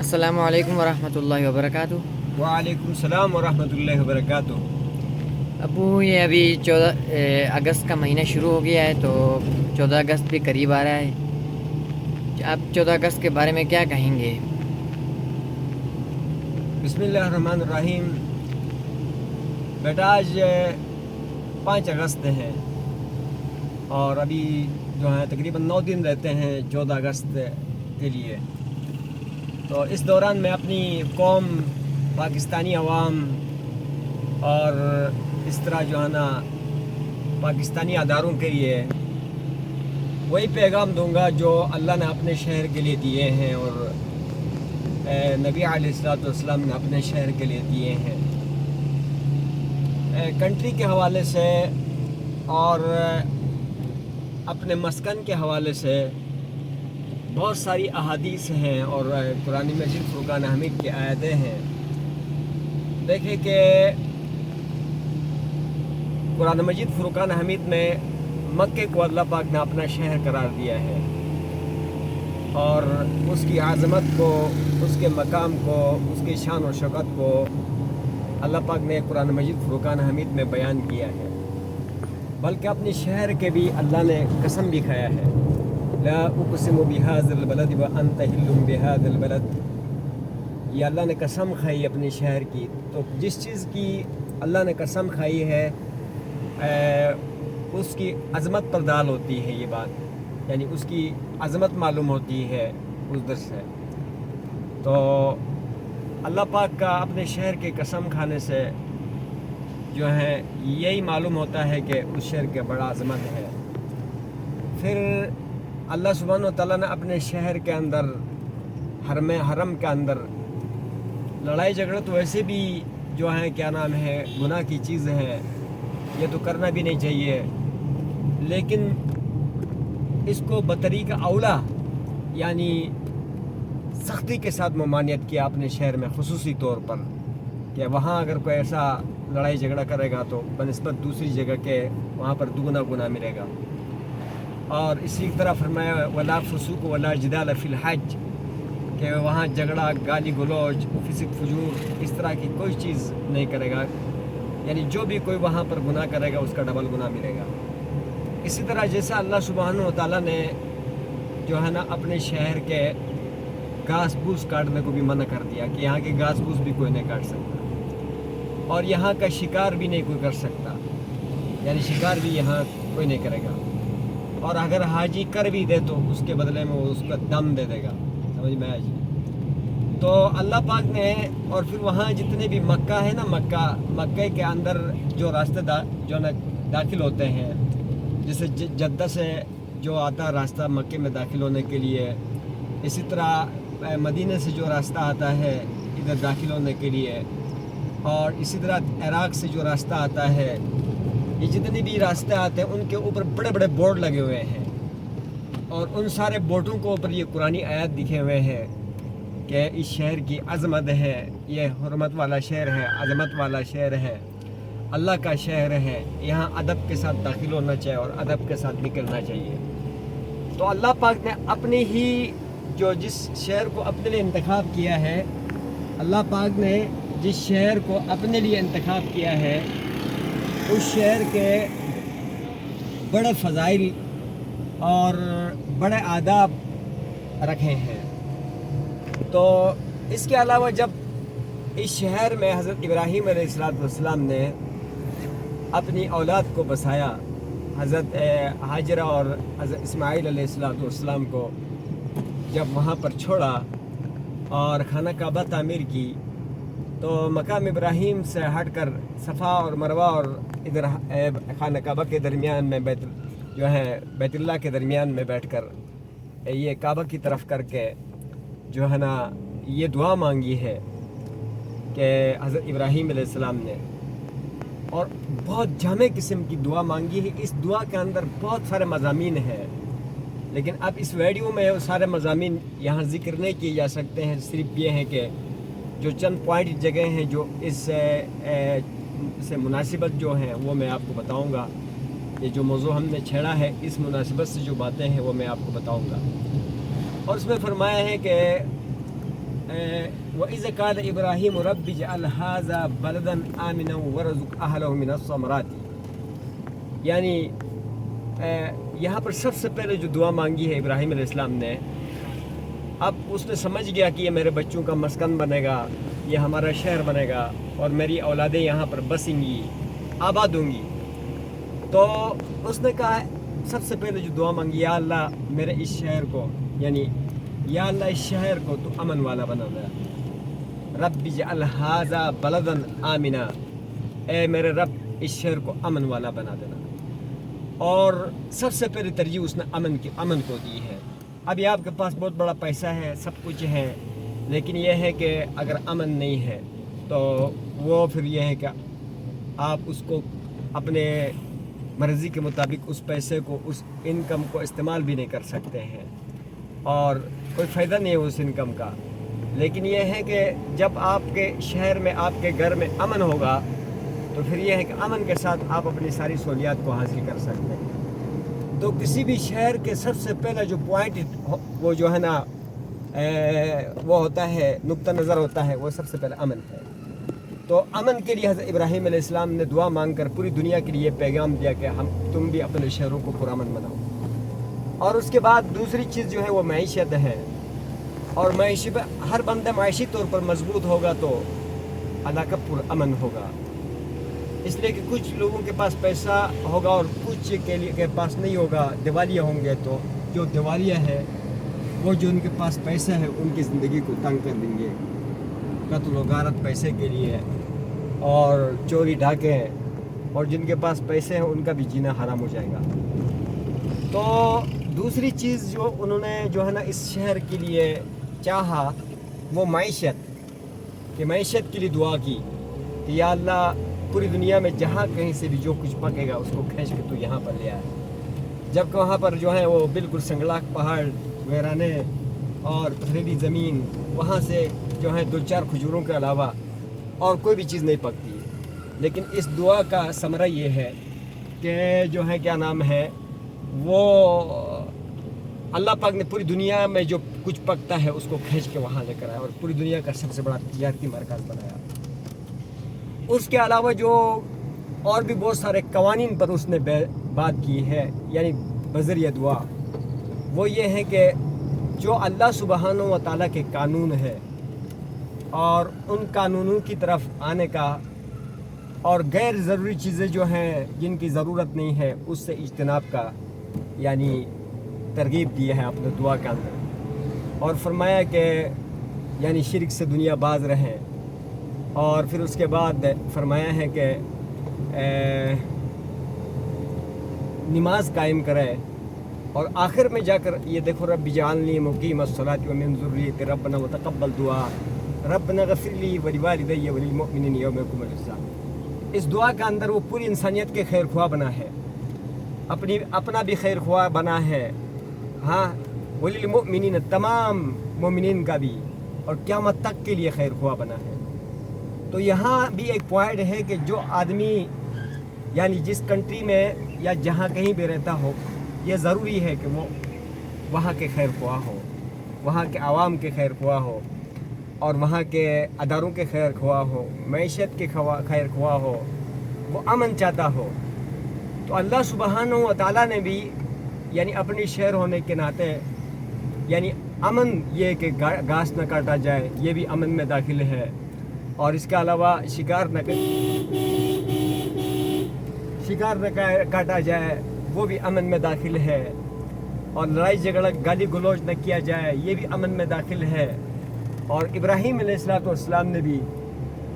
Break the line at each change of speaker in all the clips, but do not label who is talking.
السلام علیکم ورحمۃ اللہ وبرکاتہ۔
وعلیکم السلام ورحمۃ اللہ وبرکاتہ۔
ابو یہ ابھی 14 اگست کا مہینہ شروع ہو گیا ہے، تو 14 اگست بھی قریب آ رہا ہے۔ آپ 14 اگست کے بارے میں کیا کہیں گے؟
بسم اللہ الرحمن الرحیم۔ بیٹا آج 5 اگست ہے اور ابھی جو ہے تقریباً 9 دن رہتے ہیں 14 اگست کے لیے۔ تو اس دوران میں اپنی قوم، پاکستانی عوام اور اس طرح جو ہے نا پاکستانی اداروں کے لیے وہی پیغام دوں گا جو اللہ نے اپنے شہر کے لیے دیے ہیں اور نبی علیہ الصلوۃ والسلام نے اپنے شہر کے لیے دیے ہیں۔ کنٹری کے حوالے سے اور اپنے مسکن کے حوالے سے بہت ساری احادیث ہیں اور قرآن مجید فرقان حمید کی آیتیں ہیں۔ دیکھیں کہ قرآن مجید فرقان حمید میں مکے کو اللہ پاک نے اپنا شہر قرار دیا ہے اور اس کی عظمت کو، اس کے مقام کو، اس کی شان و شوکت کو اللہ پاک نے قرآن مجید فرقان حمید میں بیان کیا ہے۔ بلکہ اپنے شہر کے بھی اللہ نے قسم بھی کھایا ہے، لا اقسم بهذا البلد وانت حل بهذا البلد۔ یہ اللہ نے قسم کھائی اپنے شہر کی۔ تو جس چیز کی اللہ نے قسم کھائی ہے اس کی عظمت پر دال ہوتی ہے یہ بات، یعنی اس کی عظمت معلوم ہوتی ہے اس در سے۔ تو اللہ پاک کا اپنے شہر کے قسم کھانے سے جو ہے یہی معلوم ہوتا ہے کہ اس شہر کے بڑا عظمت ہے۔ پھر اللہ سبحانہ و تعالیٰ نے اپنے شہر کے اندر، حرم کے اندر لڑائی جھگڑا تو ویسے بھی جو ہے کیا نام ہے گناہ کی چیز ہے، یہ تو کرنا بھی نہیں چاہیے، لیکن اس کو بطریق اولا یعنی سختی کے ساتھ ممانعت کیا اپنے شہر میں، خصوصی طور پر کہ وہاں اگر کوئی ایسا لڑائی جھگڑا کرے گا تو بنسبت دوسری جگہ کے وہاں پر دگنا گناہ ملے گا۔ اور اسی طرح فرمایا ولا فسوق ولا جدال فی الحج، کہ وہاں جھگڑا، گالی گلوچ، فسق فجور اس طرح کی کوئی چیز نہیں کرے گا، یعنی جو بھی کوئی وہاں پر گناہ کرے گا اس کا ڈبل گناہ ملے گا۔ اسی طرح جیسا اللہ سبحانہ و تعالیٰ نے جو ہے نا اپنے شہر کے گھاس پھوس کاٹنے کو بھی منع کر دیا کہ یہاں کے گھاس پھوس بھی کوئی نہیں کاٹ سکتا اور یہاں کا شکار بھی نہیں کوئی کر سکتا، یعنی شکار بھی یہاں کوئی نہیں کرے گا، اور اگر حاجی کر بھی دے تو اس کے بدلے میں وہ اس کا دم دے دے گا۔ سمجھ میں آیا جی؟ تو اللہ پاک نے، اور پھر وہاں جتنے بھی مکہ ہے نا، مکہ کے اندر جو راستے جو نا داخل ہوتے ہیں، جیسے جدہ سے جو آتا راستہ مکے میں داخل ہونے کے لیے، اسی طرح مدینہ سے جو راستہ آتا ہے ادھر داخل ہونے کے لیے، اور اسی طرح عراق سے جو راستہ آتا ہے، یہ جتنے بھی راستے آتے ہیں ان کے اوپر بڑے بڑے بورڈ لگے ہوئے ہیں، اور ان سارے بورڈوں کے اوپر یہ قرآنی آیات لکھے ہوئے ہیں کہ اس شہر کی عظمت ہے، یہ حرمت والا شہر ہے، عظمت والا شہر ہے، اللہ کا شہر ہے، یہاں ادب کے ساتھ داخل ہونا چاہیے اور ادب کے ساتھ نکلنا چاہیے۔ تو اللہ پاک نے اپنے ہی جس شہر کو اپنے لیے انتخاب کیا ہے، اللہ پاک نے جس شہر کو اپنے لیے انتخاب کیا ہے اس شہر کے بڑے فضائل اور بڑے آداب رکھے ہیں۔ تو اس کے علاوہ جب اس شہر میں حضرت ابراہیم علیہ السلام نے اپنی اولاد کو بسایا، حضرت ہاجرہ اور حضرت اسماعیل علیہ السلام کو جب وہاں پر چھوڑا اور خانہ کعبہ تعمیر کی، تو مقام ابراہیم سے ہٹ کر صفا اور مروہ اور ادھر خانہ کعبہ کے درمیان میں بیت اللہ کے درمیان میں بیٹھ کر یہ کعبہ کی طرف کر کے جو ہے نا یہ دعا مانگی ہے کہ حضرت ابراہیم علیہ السلام نے، اور بہت جامع قسم کی دعا مانگی ہے۔ اس دعا کے اندر بہت سارے مضامین ہیں، لیکن اب اس ویڈیو میں وہ سارے مضامین یہاں ذکر نہیں کیے جا سکتے ہیں، صرف یہ ہے کہ جو چند پوائنٹ جگہ ہیں جو اس سے مناسبت جو ہیں وہ میں آپ کو بتاؤں گا۔ یہ جو موضوع ہم نے چھیڑا ہے اس مناسبت سے جو باتیں ہیں وہ میں آپ کو بتاؤں گا۔ اور اس میں فرمایا ہے کہ وَإِذَا قَالَ إِبْرَاهِيمُ رَبِّ اجْعَلْ هَٰذَا بَلَدًا آمِنًا وَارْزُقْ أَهْلَهُ مِنَ الثَّمَرَاتِ، یعنی یہاں پر سب سے پہلے جو دعا مانگی ہے ابراہیم علیہ السلام نے، اب اس نے سمجھ گیا کہ یہ میرے بچوں کا مسکن بنے گا، یہ ہمارا شہر بنے گا اور میری اولادیں یہاں پر بسیں گی، آباد ہوں گی. تو اس نے کہا سب سے پہلے جو دعا مانگی، یا اللہ میرے اس شہر کو، یعنی یا اللہ اس شہر کو تو امن والا بنا دے. رب اجعل ھذا بلدا آمنا، اے میرے رب اس شہر کو امن والا بنا دینا. اور سب سے پہلے ترجیح اس نے امن کو دی ہے. ابھی آپ کے پاس بہت بڑا پیسہ ہے، سب کچھ ہے، لیکن یہ ہے کہ اگر امن نہیں ہے تو وہ پھر یہ ہے کہ آپ اس کو اپنے مرضی کے مطابق اس پیسے کو، اس انکم کو استعمال بھی نہیں کر سکتے ہیں اور کوئی فائدہ نہیں ہے اس انکم کا. لیکن یہ ہے کہ جب آپ کے شہر میں، آپ کے گھر میں امن ہوگا تو پھر یہ ہے کہ امن کے ساتھ آپ اپنی ساری سہولیات کو حاصل کر سکتے ہیں. تو کسی بھی شہر کے سب سے پہلا جو پوائنٹ وہ جو ہے نا وہ ہوتا ہے، نقطہ نظر ہوتا ہے، وہ سب سے پہلے امن ہے. تو امن کے لیے حضرت ابراہیم علیہ السلام نے دعا مانگ کر پوری دنیا کے لیے پیغام دیا کہ تم بھی اپنے شہروں کو پرامن بناؤ. اور اس کے بعد دوسری چیز جو ہے وہ معیشت ہے. اور معیشت، ہر بندہ معاشی طور پر مضبوط ہوگا تو علاقہ پرامن ہوگا. اس لیے کہ کچھ لوگوں کے پاس پیسہ ہوگا اور کچھ کے پاس نہیں ہوگا، دیوالیہ ہوں گے، تو جو دیوالیہ ہے وہ جو ان کے پاس پیسہ ہے ان کی زندگی کو تنگ کر دیں گے، قتل و غارت پیسے کے لیے اور چوری ڈھاکے، اور جن کے پاس پیسے ہیں ان کا بھی جینا حرام ہو جائے گا. تو دوسری چیز جو انہوں نے جو ہے نا اس شہر کے لیے چاہا وہ معیشت، کہ معیشت کے لیے دعا کی کہ یا اللہ پوری دنیا میں جہاں کہیں سے بھی جو کچھ پکے گا اس کو کھینچ کے تو یہاں پر لے آئے. جبکہ وہاں پر جو ہے وہ بالکل سنگلاخ پہاڑ، ویرانے اور پتھریلی زمین، وہاں سے جو ہے 2-4 کھجوروں کے علاوہ اور کوئی بھی چیز نہیں پکتی. لیکن اس دعا کا ثمرہ یہ ہے کہ جو ہے کیا نام ہے وہ اللہ پاک نے پوری دنیا میں جو کچھ پکتا ہے اس کو کھینچ کے وہاں لے کر آیا اور پوری دنیا کا سب سے بڑا تجارتی مرکز بنایا. اس کے علاوہ جو اور بھی بہت سارے قوانین پر اس نے بات کی ہے، یعنی بذریعہ دعا، وہ یہ ہے کہ جو اللہ سبحانہ و تعالیٰ کے قانون ہے اور ان قانونوں کی طرف آنے کا اور غیر ضروری چیزیں جو ہیں جن کی ضرورت نہیں ہے اس سے اجتناب کا یعنی ترغیب دی ہے اپنے دعا کے اندر. اور فرمایا کہ یعنی شرک سے دنیا باز رہیں. اور پھر اس کے بعد فرمایا ہے کہ نماز قائم کرے. اور آخر میں جا کر یہ دیکھو رب اجعلنی مقیم الصلاۃ ومن ذریتی ربنا وتقبل دعا ربنا اغفر لی ولوالدی وللمؤمنین یوم یقوم الحساب. اس دعا کا اندر وہ پوری انسانیت کے خیر خواہ بنا ہے، اپنا بھی خیر خواہ بنا ہے، ہاں وللمؤمنین تمام مومنین کا بھی، اور قیامت تک کے لیے خیر خواہ بنا ہے. تو یہاں بھی ایک پوائنٹ ہے کہ جو آدمی یعنی جس کنٹری میں یا جہاں کہیں بھی رہتا ہو، یہ ضروری ہے کہ وہ وہاں کے خیر خواہ ہو، وہاں کے عوام کے خیر خواہ ہو، اور وہاں کے اداروں کے خیر خواہ ہو، معیشت کے خیر خواہ ہو، وہ امن چاہتا ہو. تو اللہ سبحانہ و تعالیٰ نے بھی یعنی اپنی شہر ہونے کے ناطے یعنی امن، یہ کہ گھاس نہ کاٹا جائے، یہ بھی امن میں داخل ہے. اور اس کے علاوہ شکار نہ کاٹا جائے، وہ بھی امن میں داخل ہے. اور لڑائی جھگڑا، گالی گلوچ نہ کیا جائے، یہ بھی امن میں داخل ہے. اور ابراہیم علیہ السلام نے بھی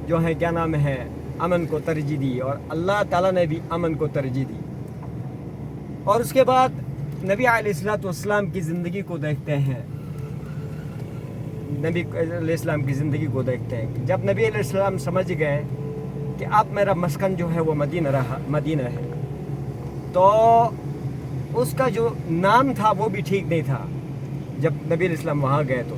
جو ہے کیا نام ہے امن کو ترجیح دی، اور اللہ تعالیٰ نے بھی امن کو ترجیح دی. اور اس کے بعد نبی علیہ السلام کی زندگی کو دیکھتے ہیں. نبی علیہ السلام کی زندگی کو دیکھتے ہیں. جب نبی علیہ السلام سمجھ گئے کہ اب میرا مسکن جو ہے وہ مدینہ ہے، تو اس کا جو نام تھا وہ بھی ٹھیک نہیں تھا. جب نبی علیہ السلام وہاں گئے تو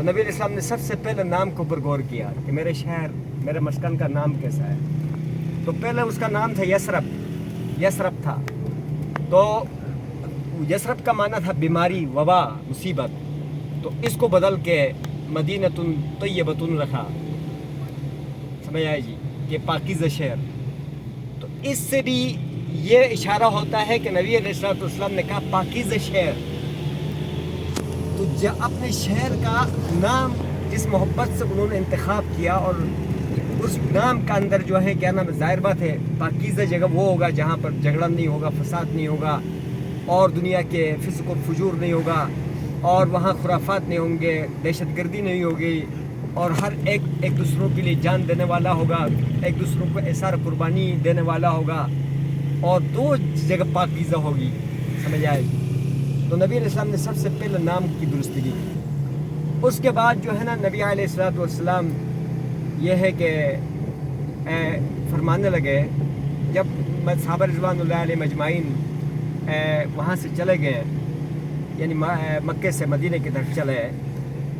نبی علیہ السلام نے سب سے پہلے نام کے اوپر غور کیا کہ میرے شہر، میرے مسکن کا نام کیسا ہے. تو پہلے اس کا نام تھا یثرب تھا. تو یثرب کا معنی تھا بیماری، وبا، مصیبت. تو اس کو بدل کے मदीनतुन तय्यबतुन रखा, समझ आए जी, ये पाकीज़ा शहर। तो इससे भी ये इशारा होता है कि नबी अलैहिस्सलाम ने कहा पाकीज़ा शहर। तो अपने शहर का नाम जिस मोहब्बत से उन्होंने इंतखाब किया, और उस नाम का अंदर जो है क्या नाम है, ज़ाहिर बात है पाकीज़ा जगह वो होगा जहाँ पर झगड़ा नहीं होगा, फसाद नहीं होगा, और दुनिया के फिस्क और फजूर नहीं होगा, और वहाँ खुराफात नहीं होंगे, दहशतगर्दी नहीं होगी, और हर एक दूसरों के लिए जान देने वाला होगा, एक दूसरों को एसार कुर्बानी देने वाला होगा, और दो जगह पाकीज़ा होगी, समझ आए। तो नबी अलैहिस्सलाम ने सबसे पहले नाम की दुरुस्ती की। उसके बाद जो है ना नबी अलैहिस्सलाम ये है कि फरमाने लगे, जब सहाबा रिज़वानुल्लाह अलैहिम अजमाइन वहाँ से चले गए, यानी मक्के से मदीने की तरफ चले,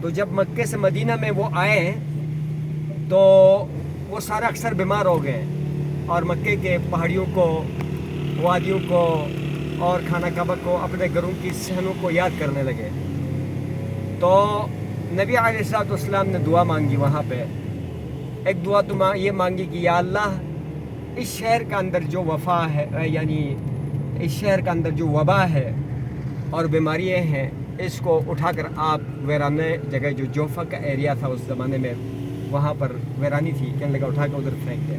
तो जब मक्के से मदीना में वो आए तो वो सारे अक्सर बीमार हो गए, और मक्के के पहाड़ियों को, वादियों को और खाना काबा को, अपने घरों की सहनों को याद करने लगे। तो नबी अलैहिस्सलाम ने दुआ मांगी वहाँ पे। एक दुआ तो ये मांगी कि या अल्लाह, इस शहर का अंदर जो वफा है, यानी इस शहर का अंदर जो वबा है और बीमारियाँ हैं, इसको उठाकर आप वीराने जगह, जो जोफा का एरिया था उस ज़माने में, वहाँ पर वीरानी थी, कहने लगा उठा कर उधर फेंक दे।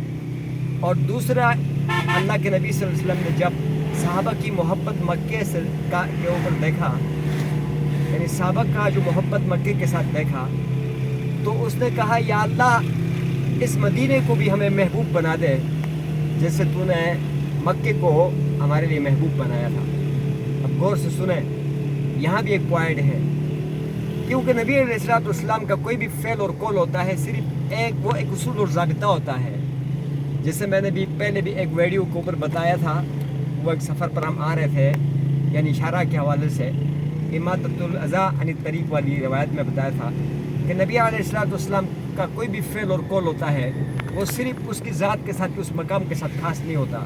और दूसरा, अल्लाह के नबी सल्लल्लाहु अलैहि वसल्लम ने जब सहाबा की मोहब्बत मक्के से के ऊपर देखा, यानी सहाबा का जो मोहब्बत मक्के के साथ देखा, तो उसने कहा या अल्लाह, इस मदीने को भी हमें महबूब बना दे, जैसे तूने मक्के को हमारे लिए महबूब बनाया था। अब गौर से सुने, यहाँ भी एक पॉइंट है, क्योंकि नबी अलैहिस्सलाम का कोई भी फेल और कौल होता है, सिर्फ एक उसूल और ज़ाबिता होता है। जैसे मैंने भी पहले भी एक वीडियो के ऊपर बताया था, वो एक सफ़र पर हम आ रहे थे, यानी इशारा के हवाले से इमाततुल अज़ा अन तरीक़ वाली रिवायत में बताया था कि नबी अलैहिस्सलाम का कोई भी फेल और कौल होता है, वो सिर्फ उसकी ज़ात के साथ, उस मकाम के साथ खास नहीं होता,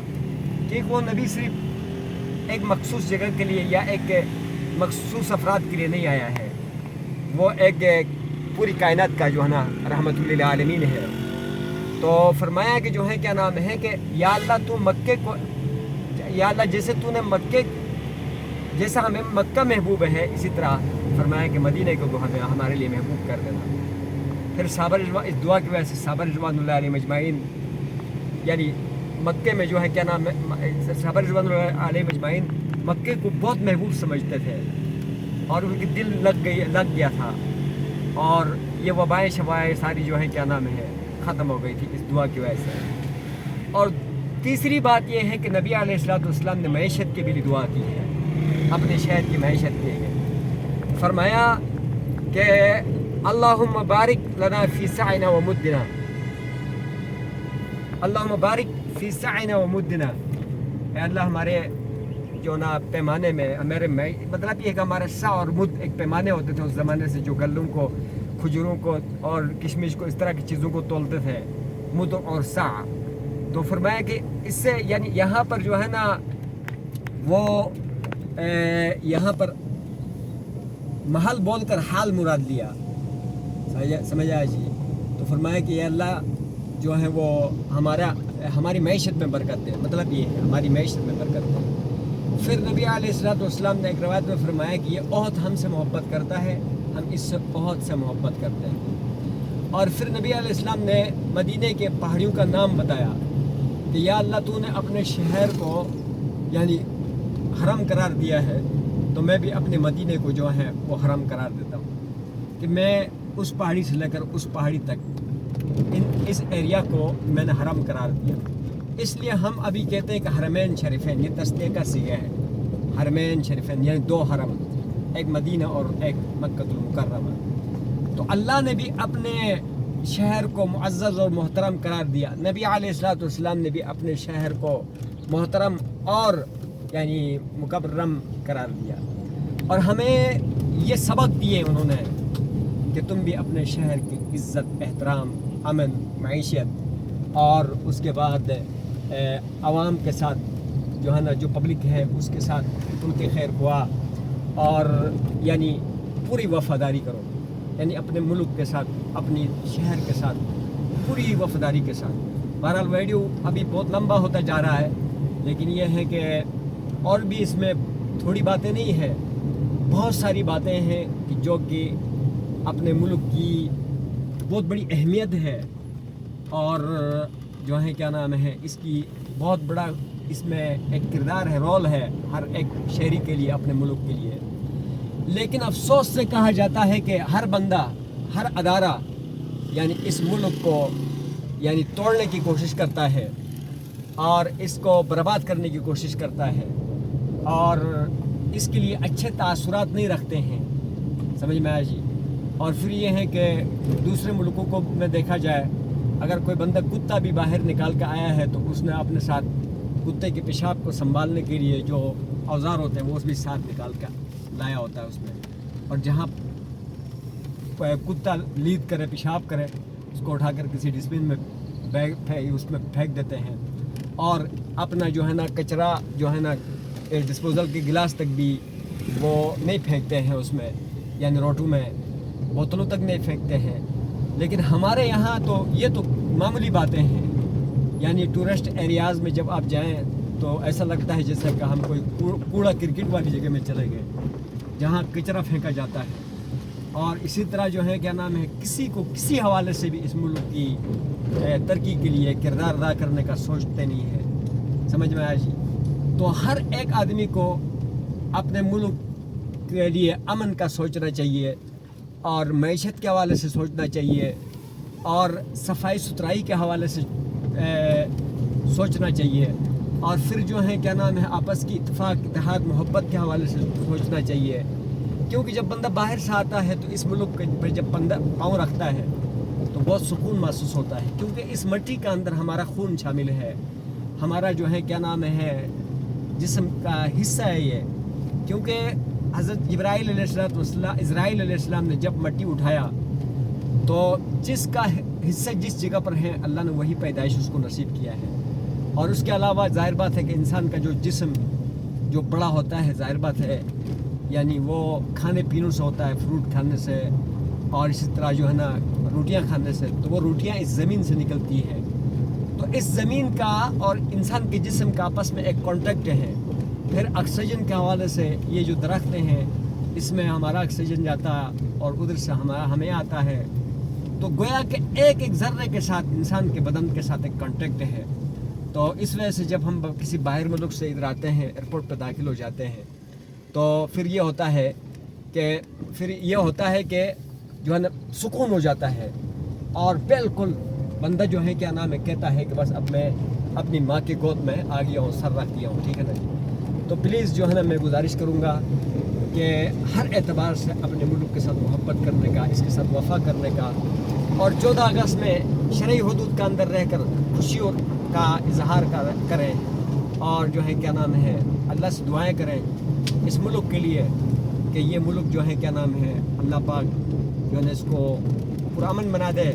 कि वो नबी सिर्फ एक मखसूस जगह के लिए या एक मखसूस अफराद के लिए नहीं आया है, वो एक पूरी कायनात का जो है ना रहमतुल लिल आलमीन है। तो फरमाया कि जो है क्या नाम है कि या अल्लाह, तू मक्के को, या अल्लाह, जैसे तूने मक्के, जैसा हमें मक्का महबूब है, इसी तरह फरमाया कि मदीने को हमें हमारे लिए महबूब कर देना। फिर इस दुआ की वजह से सहाबा रिज़वानुल्लाह अलैहिम अजमाइन, यानी मक्के में जो है क्या नाम है, सहाबा रिज़वानुल्लाह अलैहिम अजमाइन मक्के को बहुत महबूब समझते थे, और उनके दिल लग गया था, और ये वबाएँ शबाएँ सारी जो है क्या नाम है ख़त्म हो गई थी इस दुआ की वजह से। और तीसरी बात यह है कि नबी अलैहिस्सलाम ने मईशत की भी दुआ की है, अपने शहर की मईशत के लिए। फरमाया कि अल्लाहुम्मा बारिक लना फी सअना व मुद्दिना, अल्लाहुम्मा बारिक फी सअना व मुद्दिना, अल्लाह हमारे जो ना पैमाने में, मेरे मतलब ये कि हमारे सा और मुद एक पैमाने होते थे उस ज़माने से, जो गल्लों को, खजूरों को और किशमिश को, इस तरह की चीज़ों को तोलते थे, मुद और सा। तो फरमाया कि इससे, यानी यहाँ पर जो है ना वो यहाँ पर महल बोलकर हाल मुराद लिया, समझ आया जी। तो फरमाया कि या अल्लाह जो है वो हमारी मईशत में बरकत दे, मतलब ये है हमारी मईशत में बरकत दे। फिर नबी अलैहिस्सलाम ने एक रवायत में फरमाया कि ये ओहद हमसे मोहब्बत करता है, हम इससे ओहद से मोहब्बत करते हैं। और फिर नबी अलैहिस्सलाम ने मदीने के पहाड़ियों का नाम बताया कि या अल्लाह, तूने अपने शहर को यानी हरम करार दिया है, तो मैं भी अपने मदीने को जो है वो हरम करार देता हूँ, कि मैं उस पहाड़ी से लेकर उस पहाड़ी तक इस एरिया को मैंने हरम करार दिया। इसलिए हम अभी कहते हैं कि हरमैन शरीफैन, ये तस्दीक़ का सीगा है, हरमैन शरीफैन यानी दो हरम, एक मदीना और एक मक्कतुल मुकर्रमा। तो अल्लाह ने भी अपने शहर को मुअज़्ज़ज़ और मोहतरम करार दिया, नबी अलैहिस्सलाम ने भी अपने शहर को मोहतरम और यानी मुकर्रम करार दिया। और हमें ये सबक दिए उन्होंने कि तुम भी अपने शहर की इज़्ज़त, एहतराम, अमन, मईशत और उसके बाद आवाम के साथ जो है ना, जो पब्लिक है उसके साथ उनके खैर ख्वाह और यानी पूरी वफ़ादारी करो। यानी अपने मुल्क के साथ, अपनी शहर के साथ पूरी वफादारी के साथ। बहरहाल वीडियो अभी बहुत लंबा होता जा रहा है, लेकिन यह है कि और भी इसमें थोड़ी बातें नहीं है, बहुत सारी बातें हैं कि जो कि अपने मुल्क की बहुत बड़ी अहमियत है और जो है क्या नाम है, इसकी बहुत बड़ा इसमें एक किरदार है, रोल है हर एक शहरी के लिए, अपने मुल्क के लिए। लेकिन अफसोस से कहा जाता है कि हर बंदा, हर अदारा यानी इस मुल्क को यानी तोड़ने की कोशिश करता है और इसको बर्बाद करने की कोशिश करता है और इसके लिए अच्छे तासुरात नहीं रखते हैं, समझ में आया जी। और फिर ये है कि दूसरे मुल्कों को में देखा जाए, अगर कोई बंदा कुत्ता भी बाहर निकाल कर आया है तो उसने अपने साथ कुत्ते के पेशाब को संभालने के लिए जो औजार होते हैं वो भी साथ निकाल कर लाया होता है उसमें। और जहाँ कुत्ता लीद करे, पेशाब करे, उसको उठाकर किसी डस्टबिन में उसमें फेंक देते हैं। और अपना जो है ना कचरा जो है ना डिस्पोजल के गिलास तक भी वो नहीं फेंकते हैं उसमें, यानी रोटू में बोतलों तक नहीं फेंकते हैं। लेकिन हमारे यहाँ तो ये तो मामूली बातें हैं, यानी टूरिस्ट एरियाज़ में जब आप जाएं तो ऐसा लगता है जैसे कि हम कोई कूड़ा क्रिकेट वाली जगह में चले गए जहाँ कचरा फेंका जाता है। और इसी तरह जो है क्या नाम है, किसी को किसी हवाले से भी इस मुल्क की तरक्की के लिए किरदार अदा करने का सोचते नहीं है, समझ में आया जी। तो हर एक आदमी को अपने मुल्क के लिए अमन का सोचना चाहिए और मैशत के हवाले से सोचना चाहिए और सफाई सुथराई के हवाले से सोचना चाहिए। और फिर जो है क्या नाम है, आपस की इत्तेफाक, इत्तेहाद, मोहब्बत के हवाले से सोचना चाहिए। क्योंकि जब बंदा बाहर से आता है तो इस मुल्क पर जब बंदा पाँव रखता है तो बहुत सुकून महसूस होता है, क्योंकि इस मिट्टी का अंदर हमारा खून शामिल है, हमारा जो है क्या नाम है जिस्म का हिस्सा है ये। क्योंकि हज़रत इज़राइल अलैहिस्सलाम ने जब मिट्टी उठाया तो जिसका हिस्सा जिस जगह पर है अल्लाह ने वही पैदाइश उसको नसीब किया है। और उसके अलावा ज़ाहिर बात है कि इंसान का जो जिस्म जो बड़ा होता है, ज़ाहिर बात है यानी वो खाने पीने से होता है, फ्रूट खाने से और इसी तरह जो है ना रोटियां खाने से। तो वो रोटियां इस ज़मीन से निकलती हैं। तो इस ज़मीन का और इंसान के जिस्म का आपस में एक कॉन्टेक्ट है। फिर ऑक्सीजन के हवाले से ये जो दरख्त हैं इसमें हमारा ऑक्सीजन जाता और उधर से हमें आता है। तो गोया के एक एक ज़र्रे के साथ इंसान के बदन के साथ एक कॉन्टेक्ट है। तो इस वजह से जब हम किसी बाहर मुल्क से इधर आते हैं, एयरपोर्ट पर दाखिल हो जाते हैं, तो फिर ये होता है कि जो है ना सुकून हो जाता है और बिल्कुल बंदा जो है क्या नाम है कहता है कि बस अब मैं अपनी माँ की गोद में आ गया हूँ, सर रख दिया हूँ, ठीक है ना जी। तो प्लीज़ जो है ना मैं गुजारिश करूँगा कि हर एतबार से अपने मुल्क के साथ मोहब्बत करने का, इसके साथ वफा करने का और 14 अगस्त में शरई हुदूद का अंदर रहकर खुशियों का इजहार करें और जो है क्या नाम है अल्लाह से दुआएं करें इस मुल्क के लिए कि ये मुल्क जो है क्या नाम है अल्लाह पाक जो है इसको पुरअमन बना दे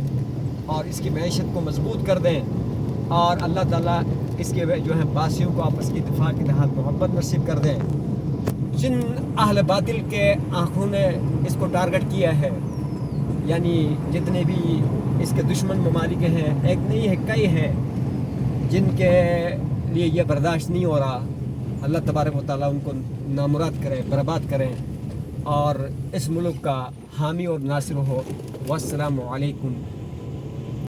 और इसकी मैशत को मजबूत कर दें और अल्लाह ताला इसके जो है बासियों को आपस की इत्तेफाक, इत्तेहाद, मोहब्बत नसीब कर दें। जिन अहल बातिल के आँखों ने इसको टारगेट किया है, यानी जितने भी इसके दुश्मन ममालिक हैं, एक नहीं है कई हैं जिनके लिए ये बर्दाश्त नहीं हो रहा, अल्लाह तबारक व तआला उनको नामुराद करें, बर्बाद करें और इस मुल्क का हामी और नासिर हो। वस्सलामु अलैकुम